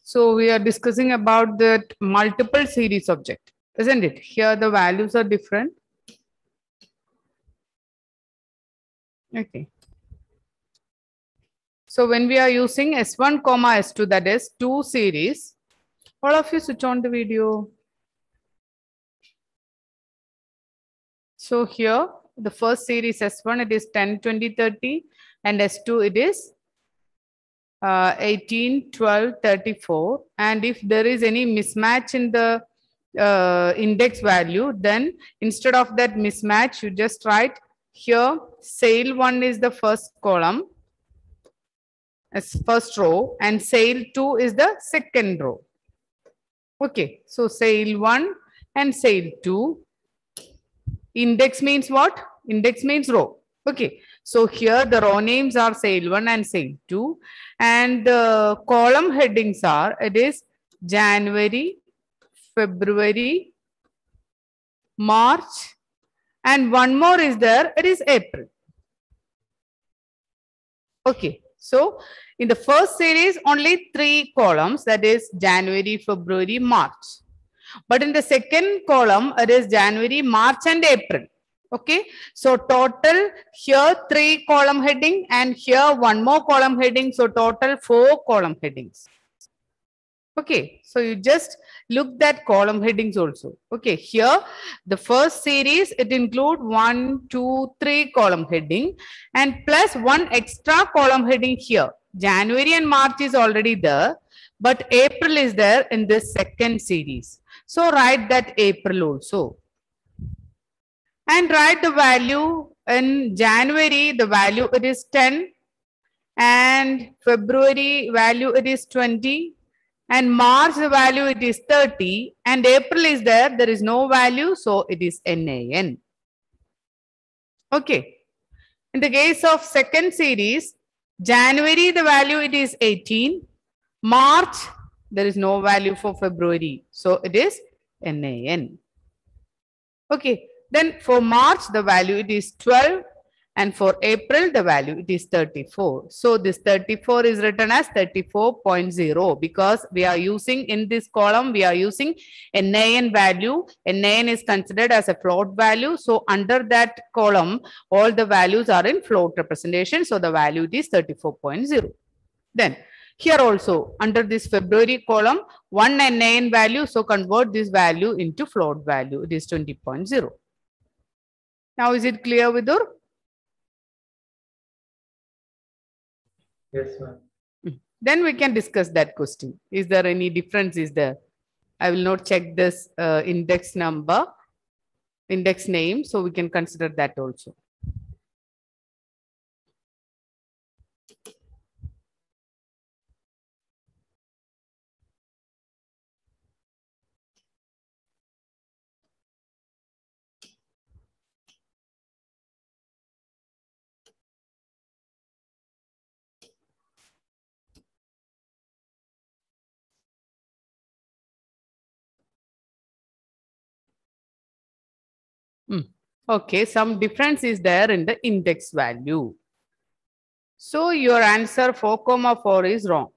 So we are discussing about that multiple series object, isn't it? Here the values are different. Okay. So when we are using S1 comma S2, that is two series, all of you switch on the video. So here the first series S1 it is 10, 20, 30 and S2 it is 18, 12, 34. And if there is any mismatch in the index value, then instead of that mismatch, you just write here sale 1 is the first column as first row and sale 2 is the second row. Okay, so sale 1 and sale 2. Index means what? Index means row. Okay, so here the row names are sale 1 and sale 2 and the column headings are, it is January, February, March, and one more is there, it is April. Okay, so in the first series only 3 columns, that is January, February, March. But in the second column, it is January, March, and April. Okay, so total here 3 column heading and here one more column heading. So total 4 column headings. Okay, so you just look that column headings also. Okay, here the first series it include 1, 2, 3 column heading and plus one extra column heading here. January and March is already there, but April is there in this second series. So write that April also. And write the value in January, the value it is 10 and February value it is 20 and March the value it is 30 and April is there is no value, so it is NaN. Okay. In the case of second series, January the value it is 18, March there is no value for February, so it is NaN. Okay, then for March the value it is 12 and for April the value it is 34. So this 34 is written as 34.0 because we are using in this column we are using NaN value. NaN is considered as a float value. So under that column all the values are in float representation. So the value is 34.0. Then here also under this February column, one NaN value. So convert this value into float value. It is 20.0. Now is it clear, Vidur? Yes, ma'am. Then we can discuss that question. Is there any difference? Is there? I will not check this index number, index name. So we can consider that also. Okay, some difference is there in the index value. So your answer 4,4 is wrong.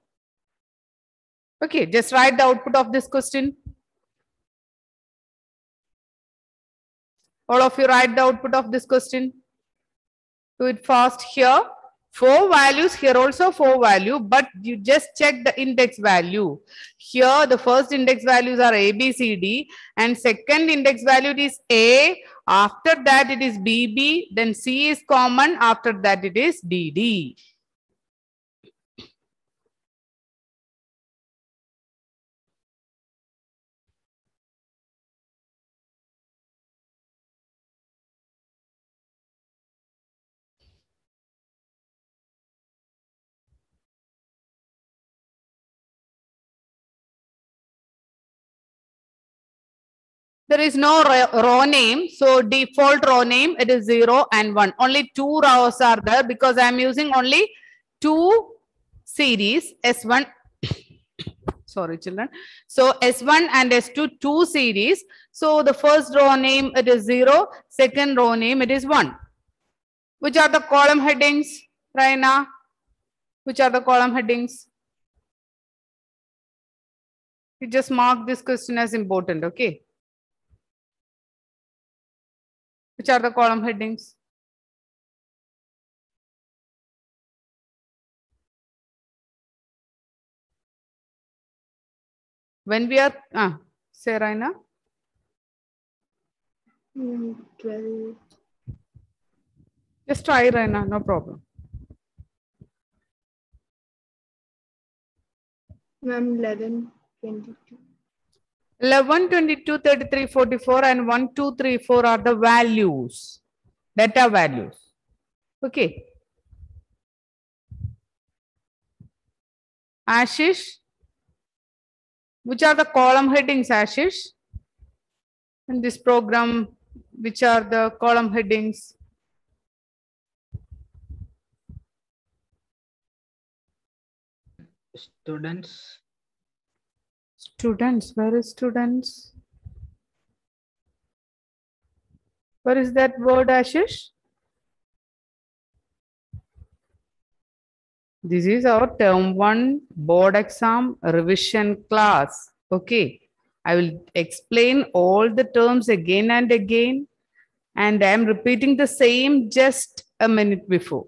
Okay, just write the output of this question. All of you write the output of this question. Do it fast here. 4 values, here also 4 value, but you just check the index value. Here the first index values are A, B, C, D and second index value is A. After that it is BB, then C is common. After that it is DD. There is no row name. So default row name, it is 0 and 1. Only 2 rows are there because I am using only 2 series S1. Sorry, children. So S1 and S2, 2 series. So the first row name, it is 0. Second row name, it is 1. Which are the column headings, Raina? Which are the column headings? You just mark this question as important, okay? Which are the column headings? When we are, say Raina. 12. Just try Raina, no problem. Ma'am, 11, 22. 11, 22, 33, 44 and 1, 2, 3, 4 are the values, data values. Okay. Ashish, which are the column headings, Ashish? In this program, which are the column headings? Students. Students, where is students? Where is that word, Ashish? This is our term 1 board exam revision class. Okay. I will explain all the terms again and again. And I am repeating the same just a minute before.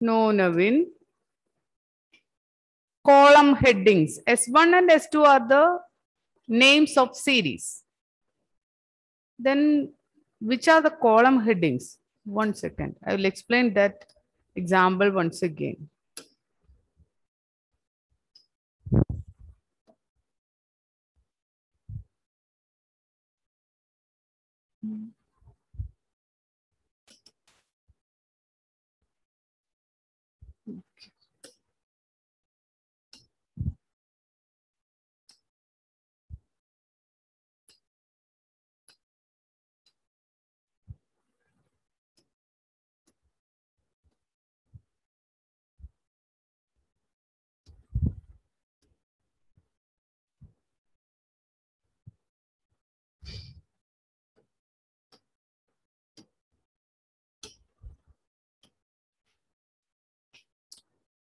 No, Navin. Column headings. S1 and S2 are the names of series. Then which are the column headings? 1 second. I will explain that example once again.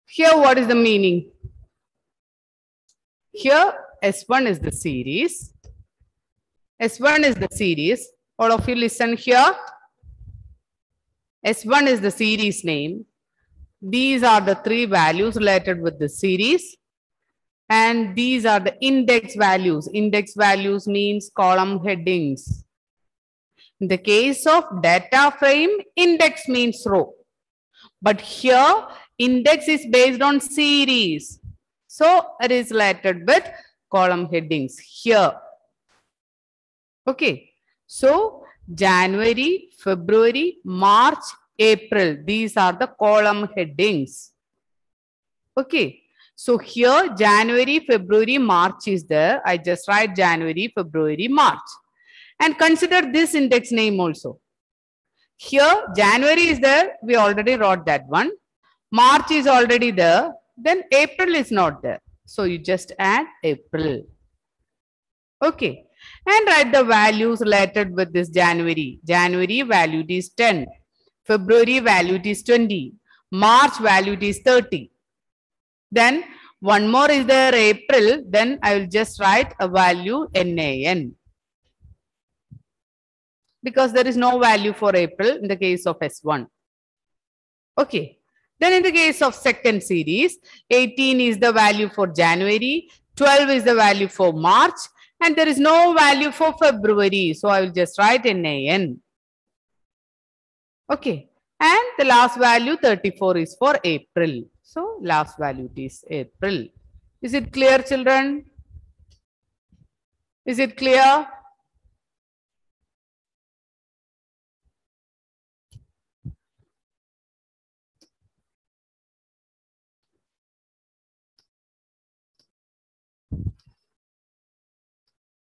Here, what is the meaning? Here, S1 is the series. S1 is the series. All of you listen here. S1 is the series name. These are the 3 values related with the series. And these are the index values. Index values means column headings. In the case of data frame, index means row. But here, index is based on series. So, it is related with column headings here. Okay. So, January, February, March, April. These are the column headings. Okay. So, here January, February, March is there. I just write January, February, March. And consider this index name also. Here, January is there. We already wrote that one. March is already there. Then April is not there. So, you just add April. Okay. And write the values related with this January. January value is 10. February value is 20. March value is 30. Then one more is there April. Then I will just write a value NaN. Because there is no value for April in the case of S1. Okay. Then in the case of second series, 18 is the value for January. 12 is the value for March. And there is no value for February. So I will just write NaN. Okay. And the last value 34 is for April. So last value is April. Is it clear, children? Is it clear?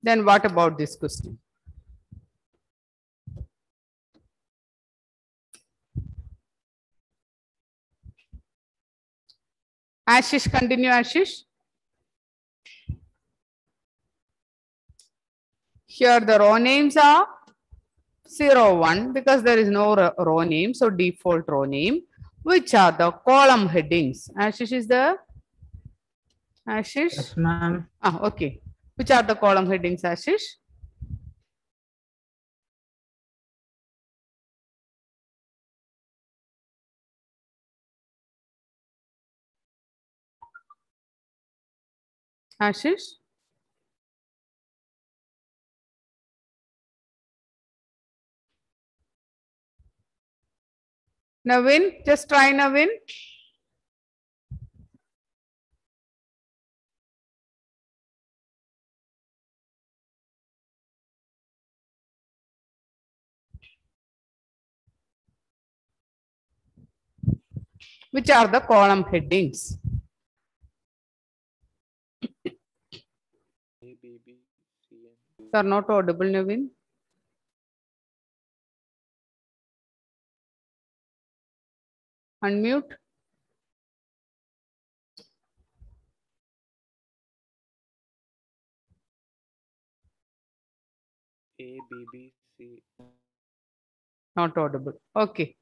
Then what about this question? Ashish, continue, Ashish. Here the row names are 0, 1 because there is no row name. So default row name. Which are the column headings? Ashish is there? Ashish? Yes, ma'am. Okay. Which are the column headings, Ashish? Ashish? Navin, just try Navin. Which are the column headings? A, B, B, C, N. You are not audible, Navin. Unmute. A, B, B, C. Not audible. Okay.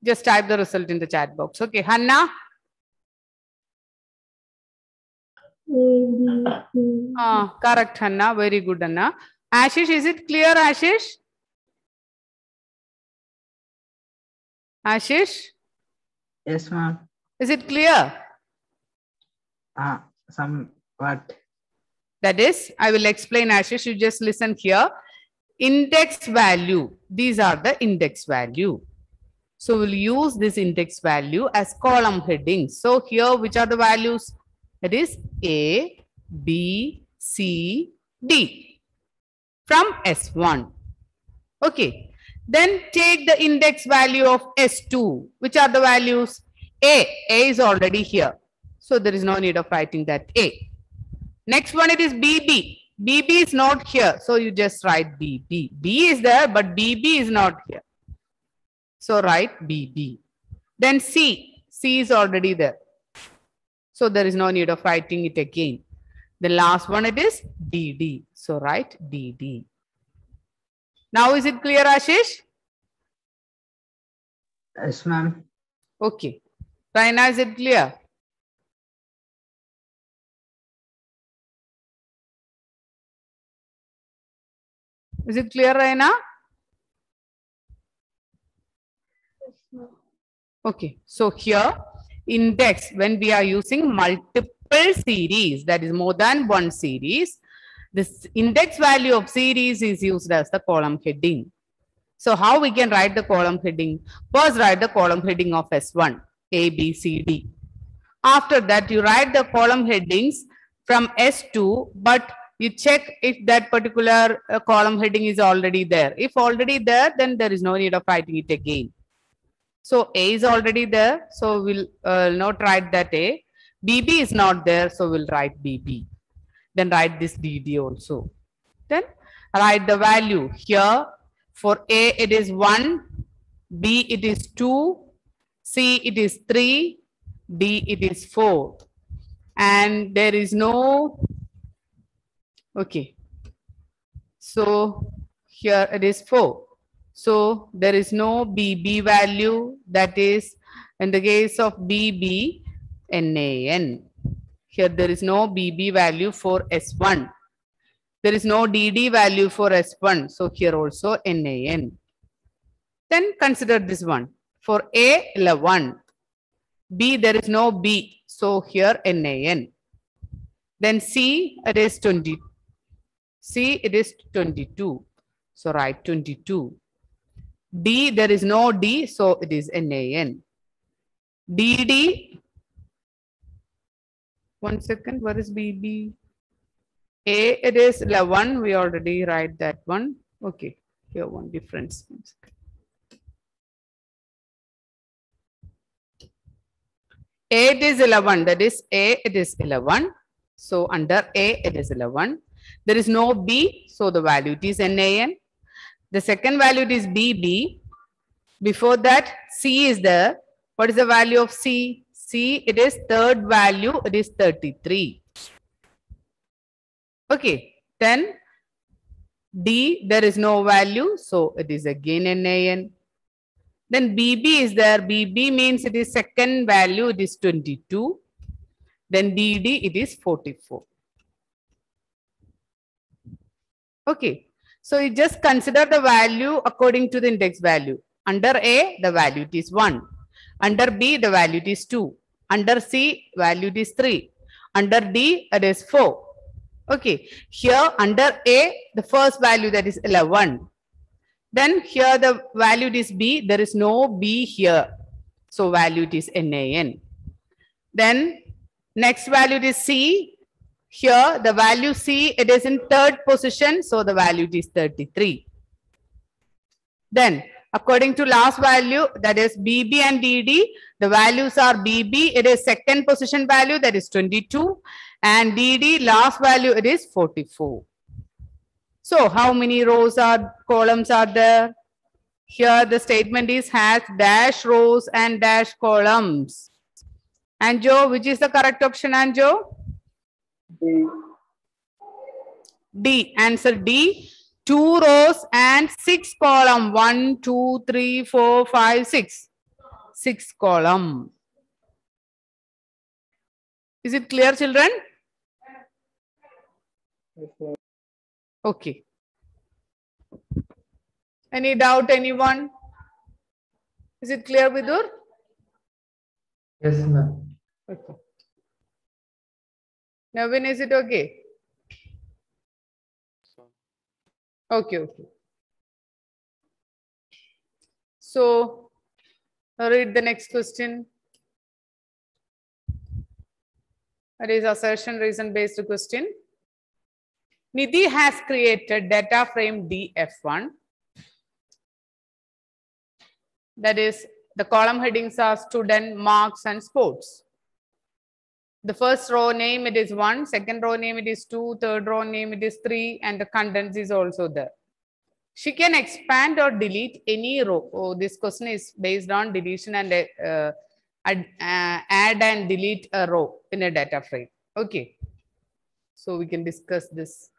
Just type the result in the chat box. Okay. Hannah? A, B, C. Correct, Hannah. Very good, Hannah. Ashish, is it clear, Ashish? Ashish, Yes, ma'am. is it clear? Somewhat. That is, I will explain, Ashish. You just listen here. Index value. These are the index value. So we'll use this index value as column headings. So here, which are the values? That is A, B, C, D from S1. Okay. Then take the index value of S2. Which are the values? A is already here. So there is no need of writing that A. Next one, it is BB. BB is not here. So you just write BB. B is there, but BB is not here. So write BB. Then C. C is already there. So there is no need of writing it again. The last one, it is DD. So write DD. Now is it clear, Ashish? Yes, ma'am. Okay. Raina, is it clear? Is it clear, Raina? Okay. So here, index, when we are using multiple series, that is more than one series, this index value of series is used as the column heading. So how we can write the column heading? First, write the column heading of S1, A, B, C, D. After that, you write the column headings from S2, but you check if that particular column heading is already there. If already there, then there is no need of writing it again. So A is already there, so we'll not write that A. BB is not there, so we'll write BB. Then write this DD also. Then write the value here. For A, it is 1, B, it is 2, C, it is 3, D, it is 4. And there is no, okay. So here it is 4. So there is no BB value, that is in the case of BB, NaN. Here there is no BB value for S1. There is no DD value for S1. So here also NaN. Then consider this one. For A, 11. B, there is no B. So here NaN. Then C, it is 20. C, it is 22. So write 22. D, there is no D. So it is NaN. DD, 1 second, where is BB? A, it is 11. We already write that one. Okay, here one difference. A, it is 11. That is A, it is 11. So under A, it is 11. There is no B. So the value is NaN. The second value is BB. Before that, C is there. What is the value of C? C, it is third value. It is 33. Okay. Then D, there is no value. So it is again NaN. Then BB is there. BB means it is second value, it is 22. Then DD, it is 44. Okay. So you just consider the value according to the index value. Under A, the value it is 1. Under B, the value it is 2. Under C, value it is 3. Under D, it is 4. Okay. Here under A, the first value that is 11. Then here the value is B. There is no B here. So value it is NaN. Then next value is C. Here the value C, it is in third position. So the value is 33. Then according to last value, that is BB and DD, the values are BB, it is second position value, that is 22. And DD, last value, it is 44. So how many rows or columns are there? Here the statement is has dash rows and dash columns. Anjo, which is the correct option, Anjo? D. D. Answer D. 2 rows and 6 column. 1, 2, 3, 4, 5, 6. 6 column. Is it clear, children? Okay. Any doubt, anyone? Is it clear, Vidur? Yes, ma'am. Okay. Navin, is it okay? Okay, okay. So, read the next question. That is assertion reason based question. Nidhi has created data frame DF1. That is, the column headings are student, marks, and sports. The first row name it is 1, second row name it is 2, third row name it is 3, and the contents is also there. She can expand or delete any row. Oh, this question is based on deletion and add and delete a row in a data frame. Okay. So we can discuss this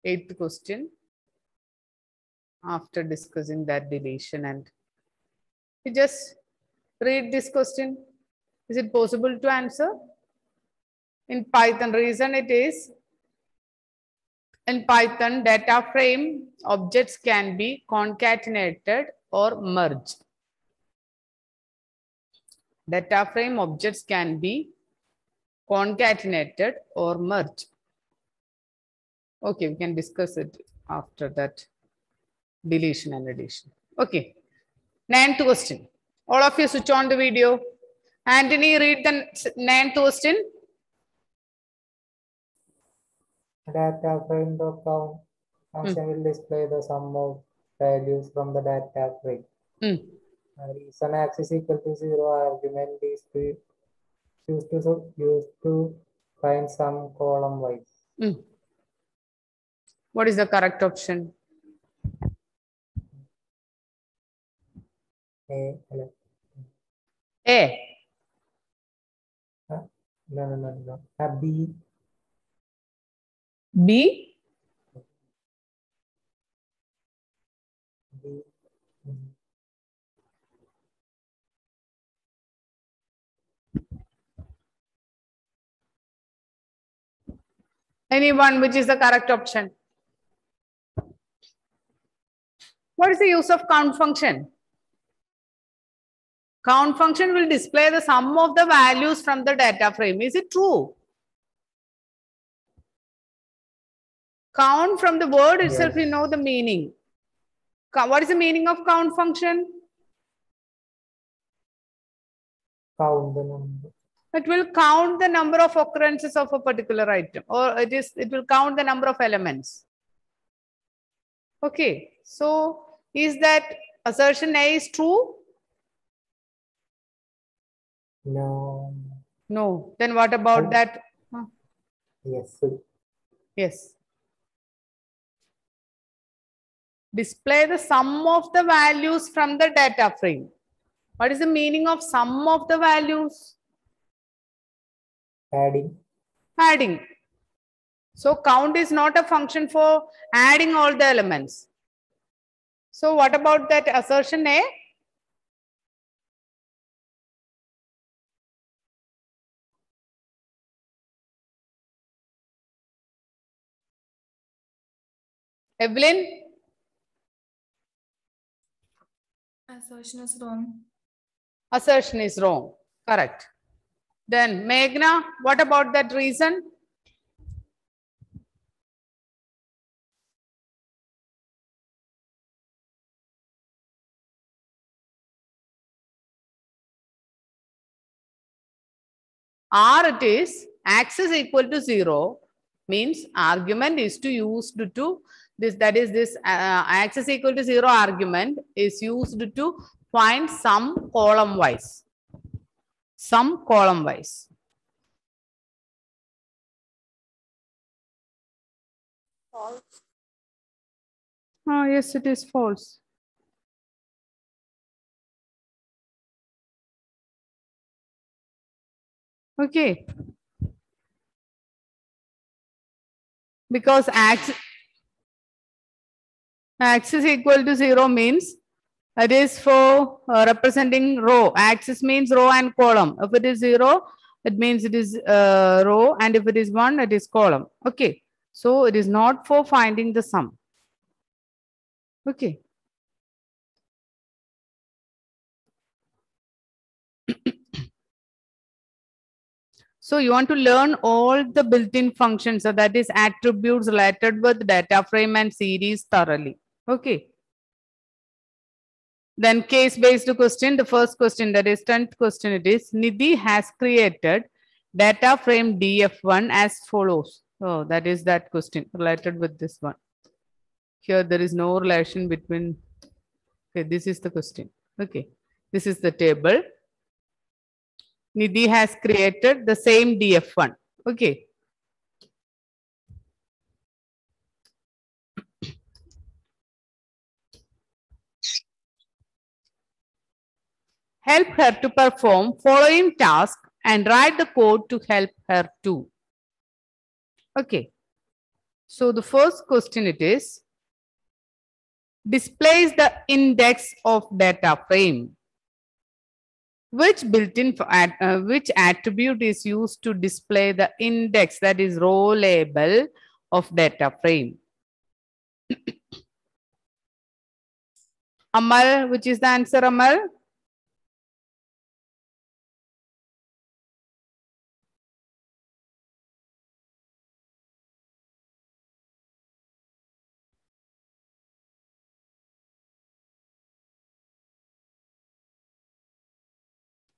8th question after discussing that deletion. And you just read this question. Is it possible to answer? In Python, reason it is, in Python, data frame objects can be concatenated or merged. Data frame objects can be concatenated or merged. Okay, we can discuss it after that deletion and addition. Okay, 9th question. All of you switch on the video. Anthony, read the 9th question. Data frame count function will display the sum of values from the data frame. Reason axis equal to 0 argument is used to find some column wise. What is the correct option? A. No. B. B. B. Anyone, which is the correct option? What is the use of count function? Count function will display the sum of the values from the data frame. Is it true? Count, from the word itself, Yes. you know the meaning. What is the meaning of count function? Count the number. It will count the number of occurrences of a particular item, or it will count the number of elements. Okay, so is that assertion A is true? No. No. Then what about that? Yes. Yes. Display the sum of the values from the data frame. What is the meaning of sum of the values? Adding. Adding. So count is not a function for adding all the elements. So what about that assertion A? Evelyn? Assertion is wrong. Assertion is wrong. Correct. Then Meghna, what about that reason? Or it is x is equal to 0 means argument is to used to this, that is this x is equal to 0 argument is used to find some column wise. Some column wise. False. Oh, yes, it is false. Okay. Because x is equal to 0 means it is for representing row. Axis means row and column. If it is 0, it means it is row, and if it is 1, it is column. Okay. So it is not for finding the sum. Okay. So you want to learn all the built-in functions, so that is attributes related with data frame and series thoroughly. Okay. Then case-based question, the first question, that is 10th question, it is Nidhi has created data frame DF1 as follows. Oh, that is that question related with this one. Here there is no relation between, okay, this is the question. Okay, this is the table. Nidhi has created the same DF1. Okay. Help her to perform following task and write the code to help her too. Okay. So the first question it is, displays the index of data frame. Which built-in which attribute is used to display the index, that is row label of data frame? Amal, which is the answer, Amal?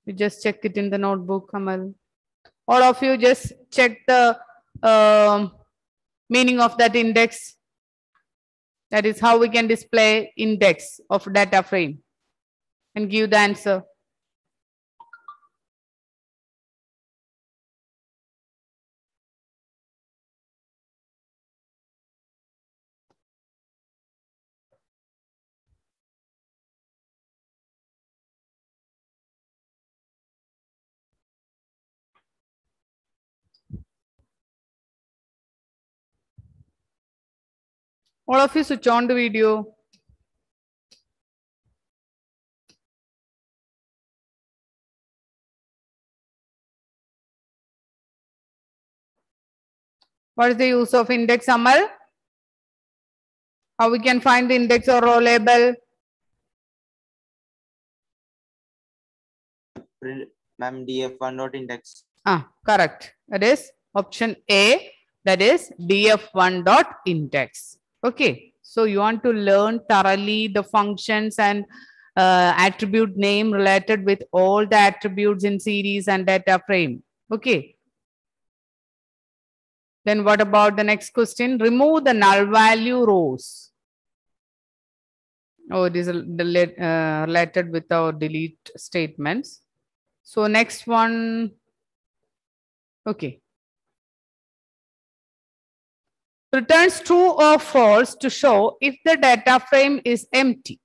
You just check it in the notebook, Amal. All of you just check the meaning of that index. That is how we can display index of data frame and give the answer. All of you switch on the video. What is the use of index, Amal? How we can find the index or row label? Ma'am, df1 dot index. Correct. That is option A. That is df1 dot index. Okay. So you want to learn thoroughly the functions and attribute name related with all the attributes in series and data frame. Okay. Then what about the next question? Remove the null value rows. Oh, it is related with our delete statements. So next one. Okay. Returns true or false to show if the data frame is empty.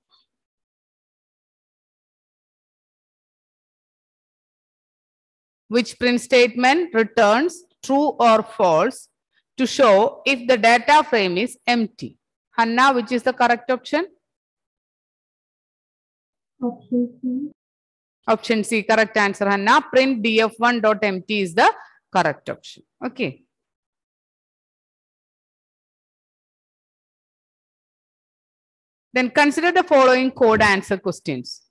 Which print statement returns true or false to show if the data frame is empty? Hanna, which is the correct option? Option C. Option C, correct answer, Hanna. Print df1.empty is the correct option. Okay. Then consider the following code answer questions.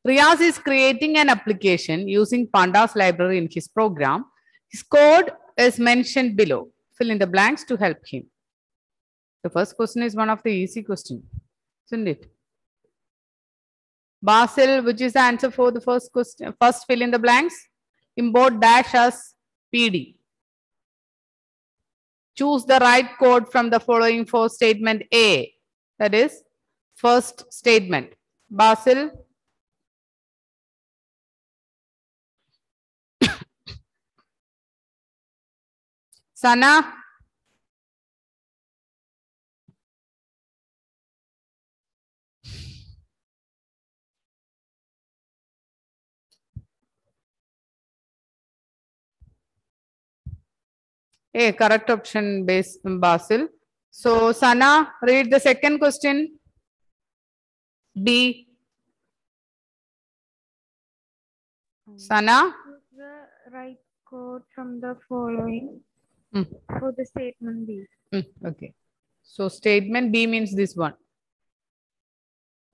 Riaz is creating an application using Pandas library in his program. His code is mentioned below. Fill in the blanks to help him. The first question is one of the easy questions, isn't it? Basil, which is the answer for the first question? First, fill in the blanks. Import dash as PD. Choose the right code from the following for statement A. That is first statement. Basil. Sana. A, correct option base Basil. So Sana, read the second question. B. Sana. Choose the right code from the following Hmm. for the statement B. Okay. So statement B means this one.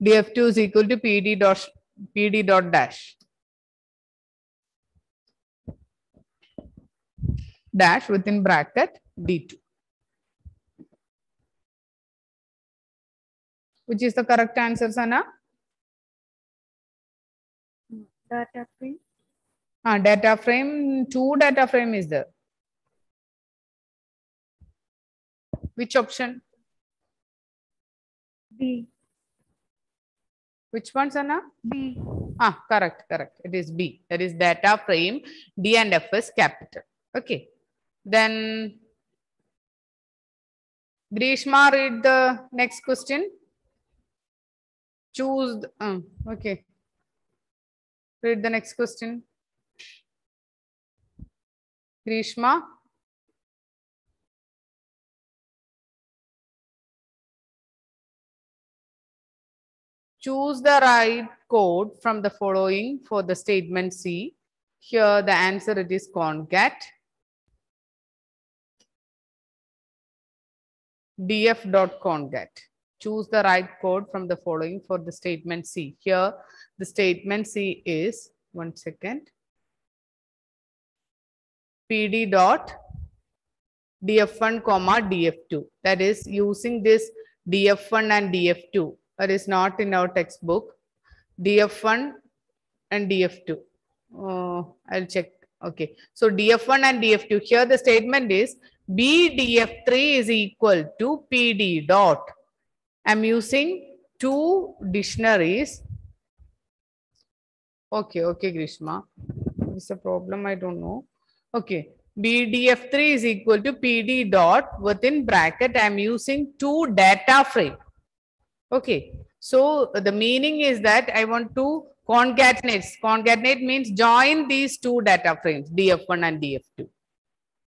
df2 is equal to PD dot dash. Dash within bracket D2. Which is the correct answer, Sana? Data frame. Data frame, 2 data frame is there. Which option? B. Which one, Sana? B. Correct. It is B. That is data frame D and F is capital. Okay. Then Grishma, read the next question. Choose. Okay. Read the next question. Grishma. Choose the right code from the following for the statement C. Here the answer it is concat. df.concat. Choose the right code from the following for the statement C. Here the statement C is, one second, PD dot df1 comma df2. That is using this df1 and df2. That is not in our textbook. df1 and df2. I'll check. Okay. So df1 and df2. Here the statement is B df3 is equal to PD dot. I'm using 2 dictionaries. Okay, Grishma. What's the problem? I don't know. Okay. BDF3 is equal to PD dot within bracket. I'm using 2 data frame. Okay. So the meaning is that I want to concatenate. Concatenate means join these 2 data frames, DF1 and DF2.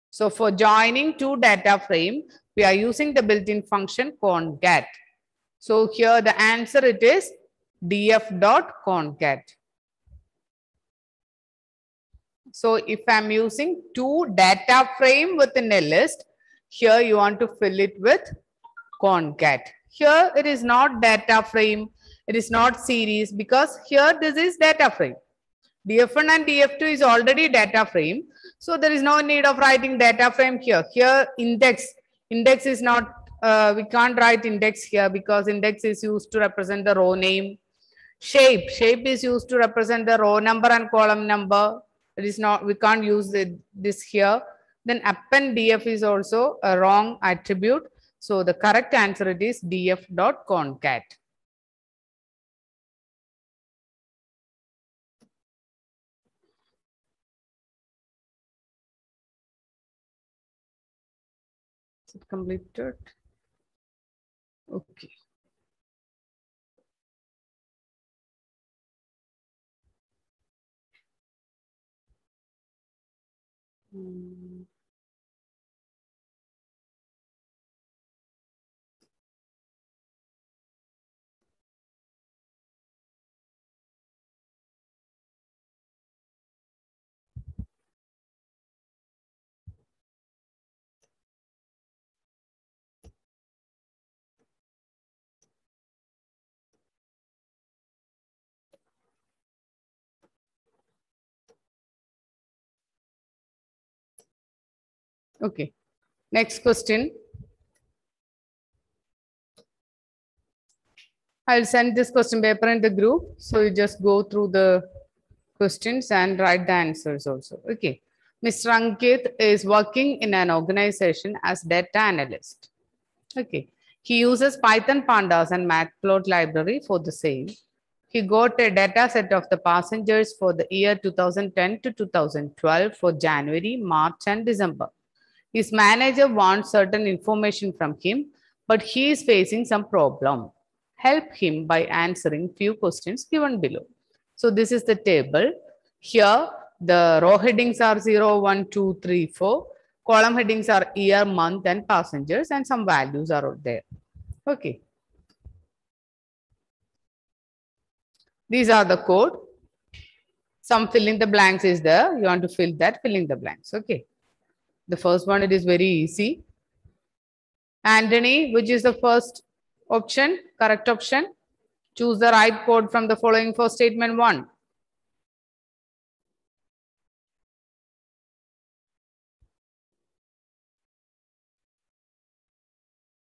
So for joining 2 data frame, we are using the built-in function concat. So here the answer it is df dot concat. So if I'm using 2 data frame within a list, here you want to fill it with concat. Here it is not data frame, it is not series, because here this is data frame. df1 and df2 is already data frame. So there is no need of writing data frame here. Here index is not, we can't write index here because index is used to represent the row name. Shape is used to represent the row number and column number. It is not, we can't use this here. Then append df is also a wrong attribute. So the correct answer it is df dot concat. Is it completed? Okay. Okay. Next question. I'll send this question paper in the group. So you just go through the questions and write the answers also. Okay. Mr. Ankit is working in an organization as data analyst. Okay. He uses Python Pandas and Matplotlib library for the same. He got a data set of the passengers for the year 2010 to 2012 for January, March, and December. His manager wants certain information from him, but he is facing some problem. Help him by answering few questions given below. So this is the table. Here, the row headings are 0, 1, 2, 3, 4. Column headings are year, month, and passengers, and some values are out there. Okay. These are the code. Some filling the blanks is there. You want to fill that, filling the blanks. Okay. The first one, it is very easy. Anthony, which is the first option, correct option? Choose the right code from the following for statement 1.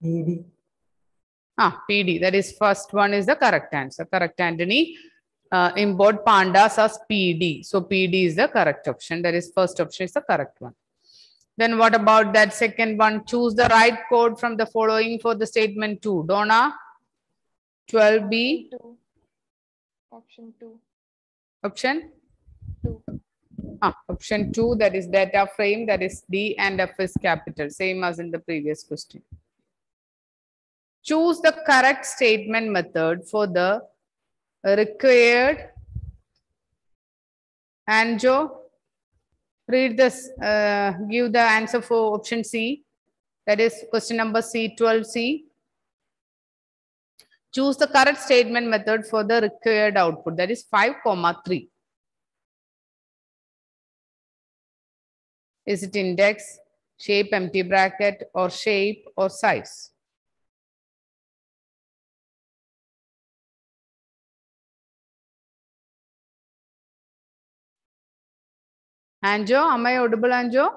PD. PD, that is first one is the correct answer. Correct, Anthony. Import pandas as PD. So PD is the correct option. That is first option is the correct one. Then what about that second one? Choose the right code from the following for the statement 2. Donna, 12B. Option 2. Option? 2. Option 2, that is data frame, that is D and F is capital, same as in the previous question. Choose the correct statement method for the required. Anjo, read this, give the answer for option C, that is question number C, 12C. Choose the correct statement method for the required output, that is 5, 3. Is it index, shape, empty bracket, or shape or size? Anjo, am I audible, Anjo?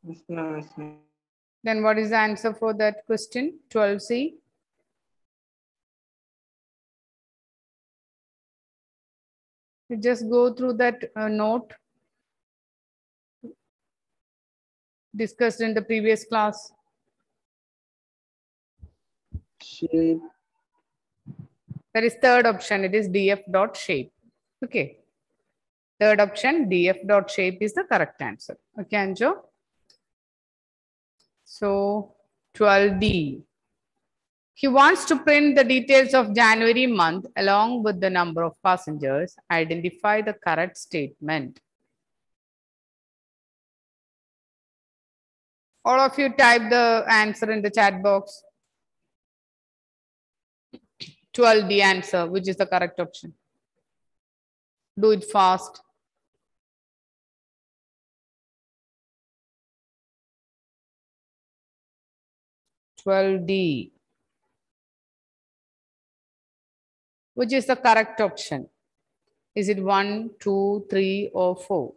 Yes, ma'am. Yes, ma'am. Then what is the answer for that question? 12C. You just go through that note discussed in the previous class. Shape. That is third option. It is df dot shape. Okay. Third option, df dot shape is the correct answer. Okay, Anjo. So 12D. He wants to print the details of January month along with the number of passengers. Identify the correct statement. All of you type the answer in the chat box. 12D answer, which is the correct option. Do it fast. D. Which is the correct option? Is it 1, 2, 3, or 4?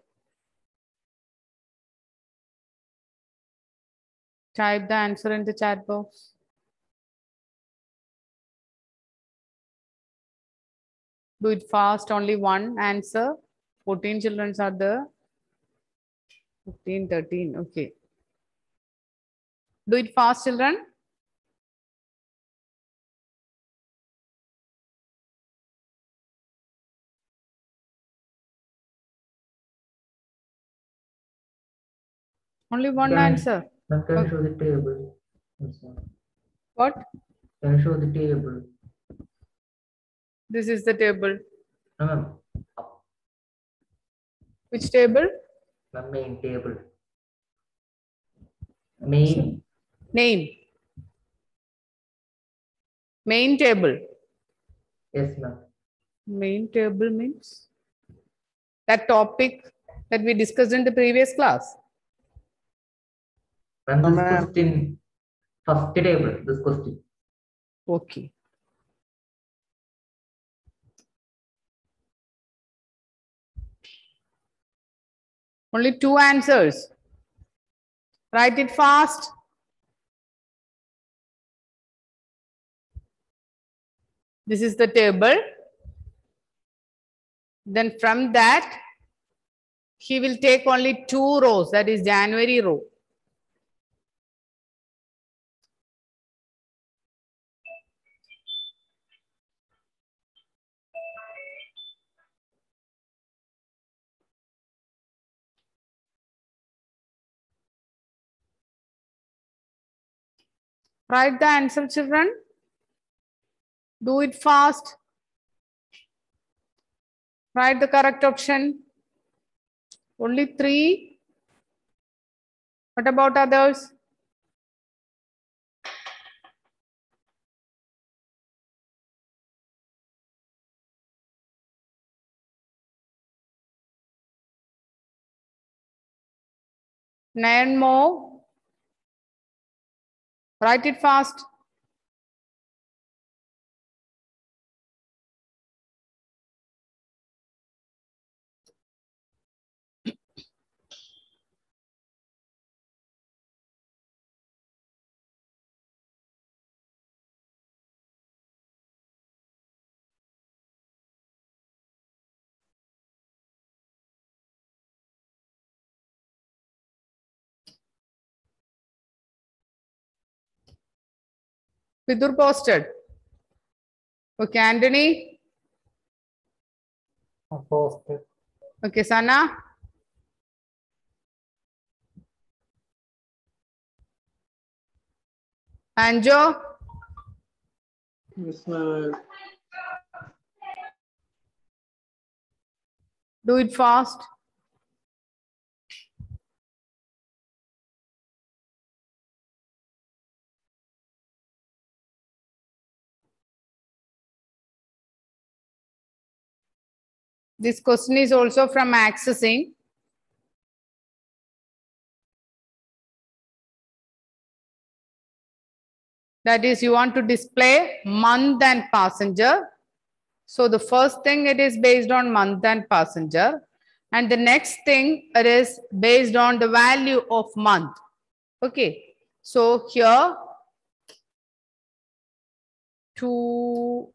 Type the answer in the chat box. Do it fast, only one answer. 14 children are there. 15, 13, okay. Do it fast, children. Only one answer. Ma'am, can you show the table? Yes, ma'am. What? Can you show the table? This is the table. No, ma'am. Which table? The main table. Main. Name. Main table. Yes, ma'am. Main table means that topic that we discussed in the previous class. Ma'am, this ma'am. question, first table, this question. Okay. Only two answers. Write it fast. This is the table. Then from that, he will take only 2 rows, that is January row. Write the answer, children. Do it fast. Write the correct option. Only 3. What about others? Nine more. Write it fast. Vidur posted. Okay, Anthony. Posted. Okay, Sana. Anjo. Yes, ma'am. Do it fast. This question is also from accessing. That is, you want to display month and passenger. So the first thing, it is based on month and passenger. And the next thing, it is based on the value of month. Okay. So here, to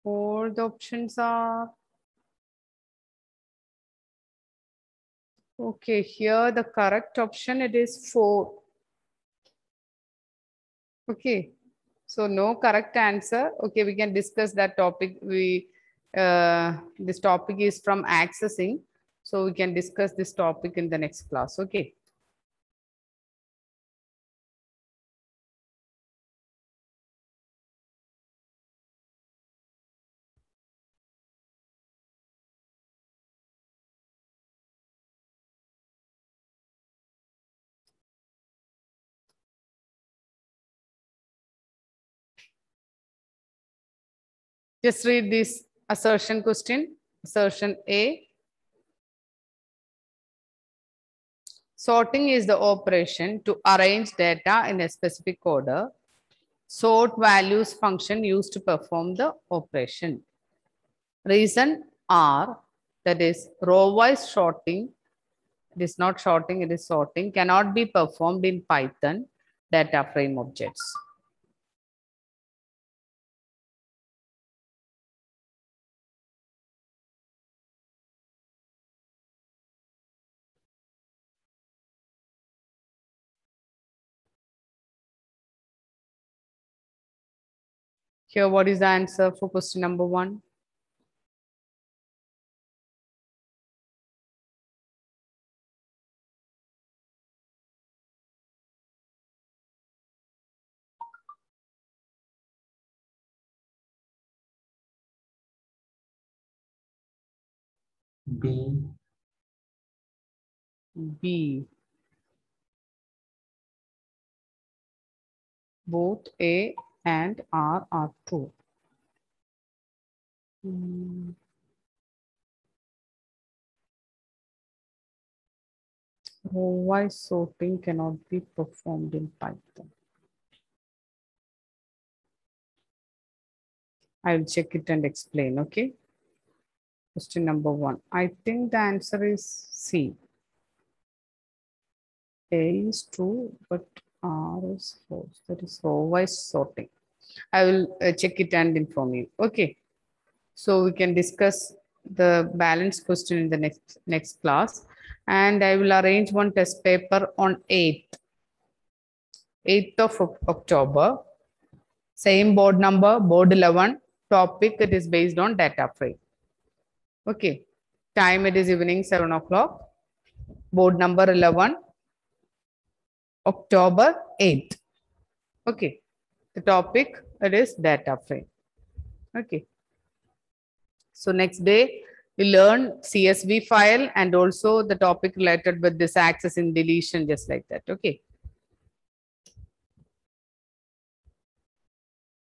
all the options are okay. Here the correct option, it is 4. Okay, so no correct answer. Okay, we can discuss that topic. This topic is from accessing, so we can discuss this topic in the next class. Okay. Just read this assertion question. Assertion A. Sorting is the operation to arrange data in a specific order. Sort values function used to perform the operation. Reason R, that is row-wise sorting. It is not sorting, it is sorting. Cannot be performed in Python data frame objects. Here, what is the answer for question number 1? B. B. Both A and R are true. Row-wise sorting cannot be performed in Python. I'll check it and explain. Okay. Question number 1. I think the answer is C. A is true, but R is false. That is row-wise sorting. I will check it and inform you. Okay. So we can discuss the balance question in the next class. And I will arrange one test paper on 8th of October. Same board number, board 11. Topic, it is based on data frame. Okay. Time, it is evening 7 o'clock. Board number 11. October 8th. Okay. The topic, it is data frame. Okay. So next day, we learn CSV file and also the topic related with this access and deletion, just like that. Okay.